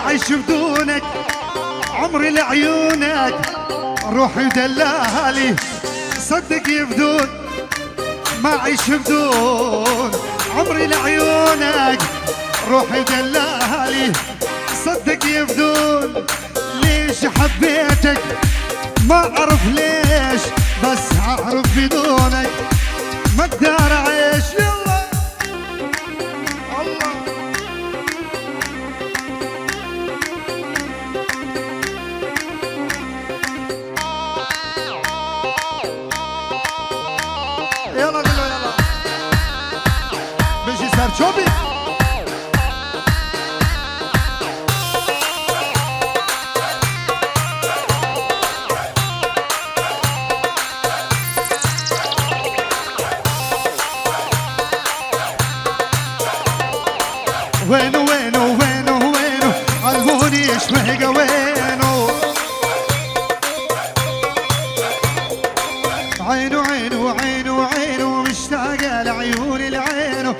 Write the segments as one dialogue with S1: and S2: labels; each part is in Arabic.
S1: أعيش بدونك عمري لعيونك روحي دلالي صدق يبدون ما أعيش بدون عمري لعيونك روحي دلالي صدق يبدون ليش حبيتك ما أعرف ليش بس أعرف بدونك ما أقدر أعيش يلا الله يلا قولوا يلا بيجي صار شوبي وينو وينو وينو وينو علموني اشمهقه وينو عينو عينو عينو عينو مشتاقه لعيوني لعينو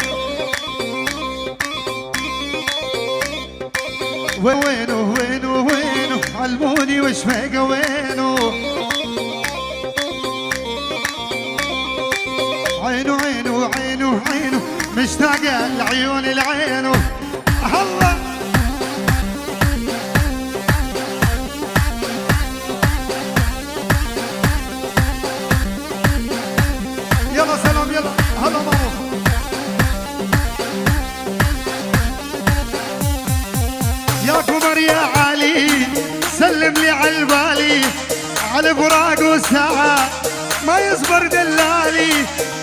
S1: وينو وينو وينو علموني واشمهقه وينو عينو عينو عينو عينو مشتاقه لعيوني لعينو الله يلا سلام يلا هلا ماما يا قمر يا علي سلم لي عالبالي على براق والساعة ما يصبر دلالي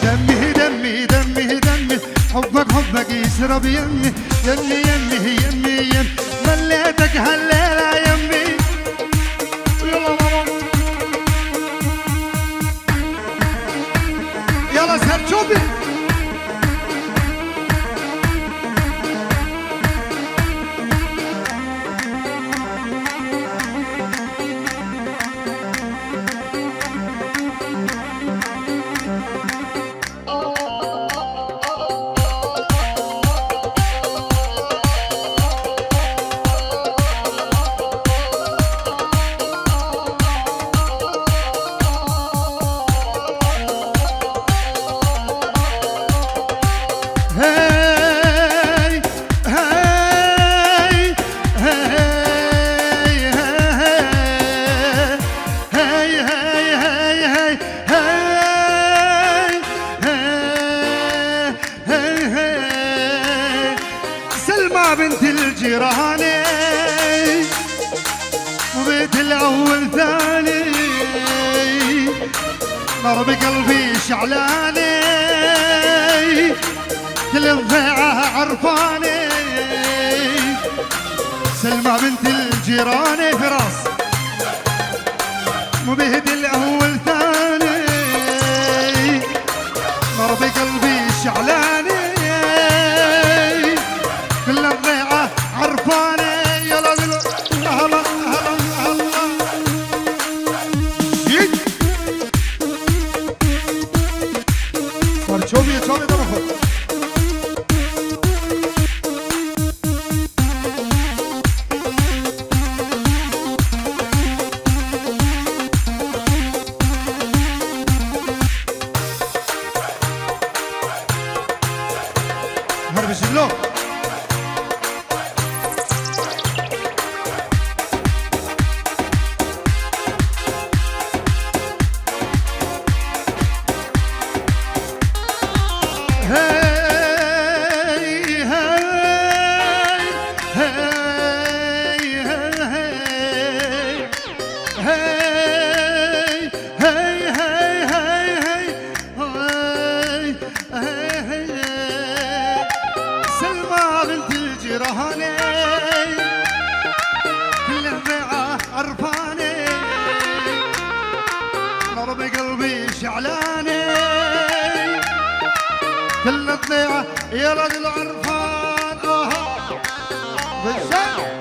S1: دمي دمي دمي دمي حبك حبك يسرب يمي يمي يمي يمي يمي مليتك هالليلة يمي يلا ماما يلا سهر شوفي بنت الجيراني وبيت الاول ثاني نار بقلبي شعلاني كل الضيعه عرفاني سلمى بنت الجيراني فراس وبيت الاول ثاني نار بقلبي شعلاني كل الضيعة عرفاني يلا هلا هلا هلا صار شوفي شوفي طرفه هرب شلو رهاني كل الضيعة عرفاني نار بقلبي شعلاني كل الضيعة يا رجل عرفان بالزق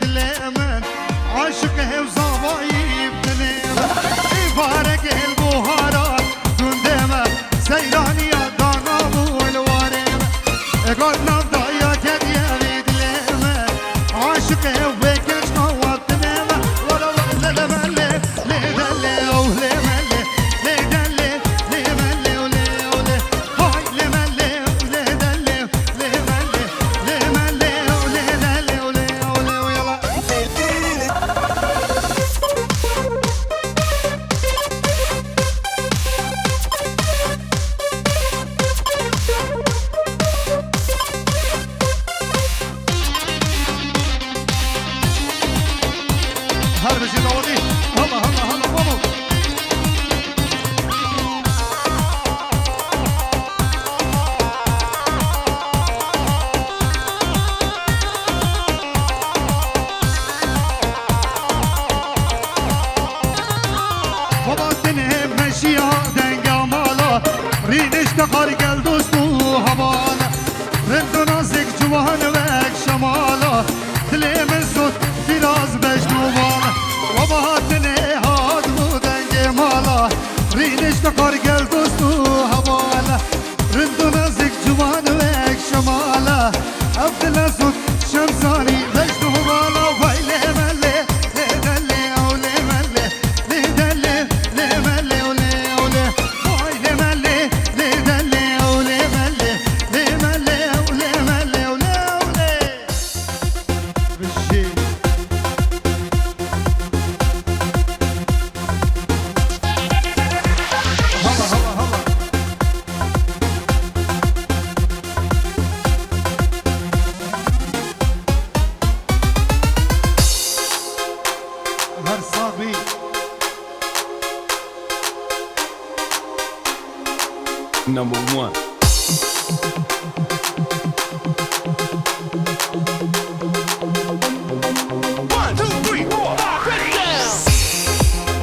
S1: ويد الامن عاشقه وصبايب تنام يبارك البهارات تندمه سيراني الضناب والورم قلنا ضيعت يا ويد الامن عاشقه وبكش نوط تنام ولا ولا لا ملي لدلي ولي ملي لدلي لملي ولي ولي هاي لملي لدلي لملي لملي ولدلي ولي ولي ويلا هربش داودي هلا هلا هلا مامو بابا تنهم مشيا دنگا مالا رينش تقار قل دوستو هوالا رند نازك جوان وك شمالا تلم الزود فراز بجنو بالا بابا تنهاد مو دنگ مالا رينش تقار قل دوستو هوالا رند نازك جوان وك شمالا عبد الاسود شمساني بجنو بالا ويلي ملي لدلي اولي ملي لدلي لملي ولي ولي ويلي ملي لدلي اولي ملي لملي ولي ملي ولي ولي بالشي هلا هلا هلا هرصابي
S2: Number one. One, two, three, four, five, break it down.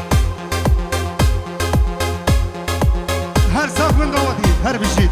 S1: هرصاب من دواتي هر بشيت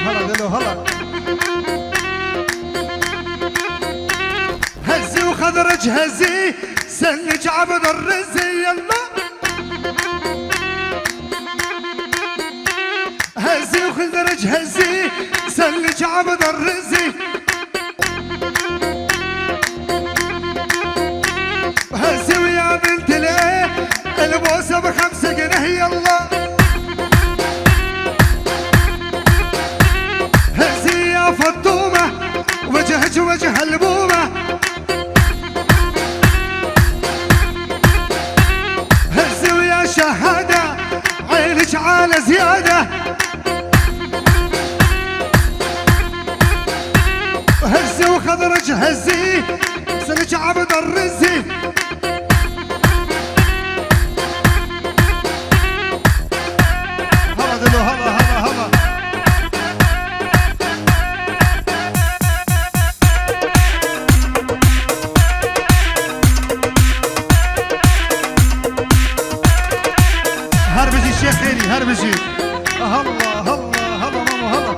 S1: هلا دلو هلا هزي وخضرج هزي سنج عبد الرزي يلا هزي وخضرج هزي سنج عبد الرزي هزي ويا بنت ليه البوسه ب5 جنيه يلا هزي يا فطومة وجهك وجه البومة هزي ويا شهادة عينك على زيادة هزي وخضرج هزي سلك عبد الرزي هلا دلو هلا هلا هلا هربجي الشيخ خيري هربجي هلا هلا هلا ماما هلا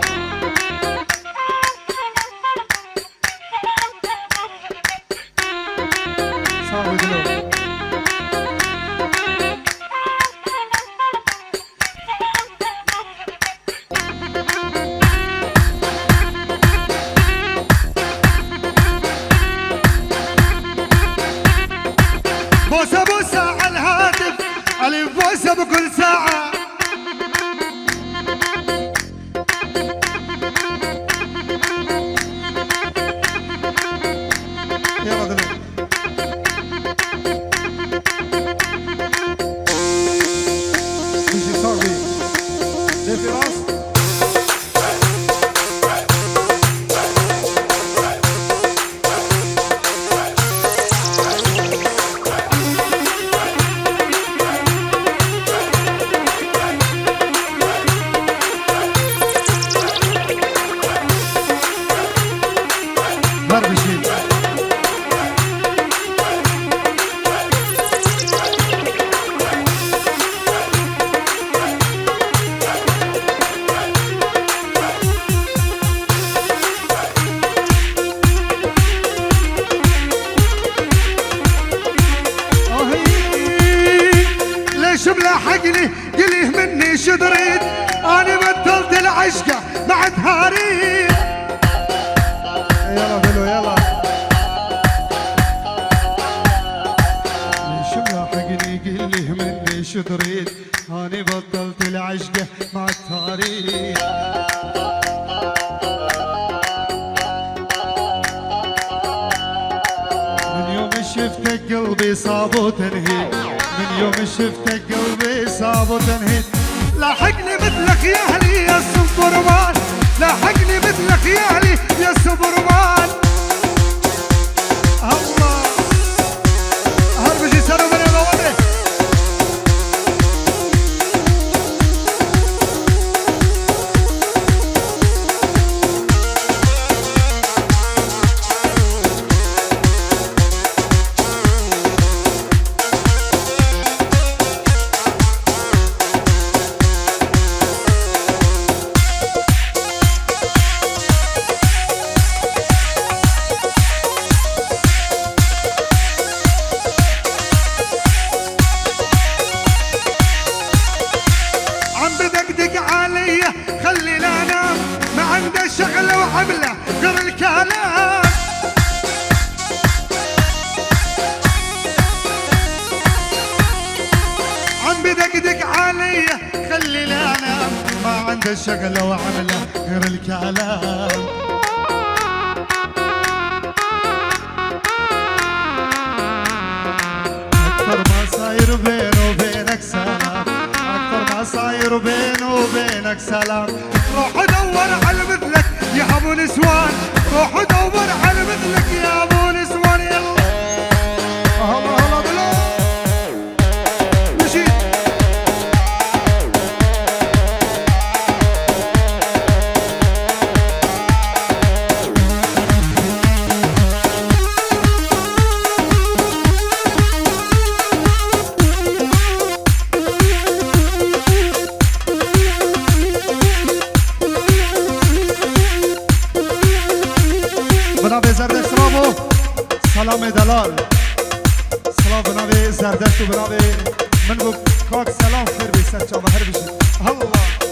S1: العشقة مع تهاري. يلا بلو يلا. ليش ملاحقني قل لي مني شو تريد، هاني بطلت العشقة مع التهاري. من يوم شفتك قلبي صاب وتنهيد، من يوم شفتك قلبي صاب وتنهيد. لاحقني مثلك يا اهلي يا سوبرمان، لاحقني مثلك يا اهلي يا سوبرمان. الله هربش يسروا من الغوامر. خلي لا انام، ما عنده شغله وعمله غير الكلام. عم بدقدق علي خلي لا انام، ما عنده شغله وعمله غير الكلام. اكثر ما صاير بيني وبينك سلام، اكثر ما صاير بيني وبينك سلام. روح دور على مثلك يا ابو نسوان، روح دور على مثلك يا ابو نسوان. يلا هلا هلا بلا مشيت. بنابه زردشت سلامو سلام دلال، سلام بنابه زردشت و بنابه من بو کاک سلام خیر بی سر چا بهر بشید. الله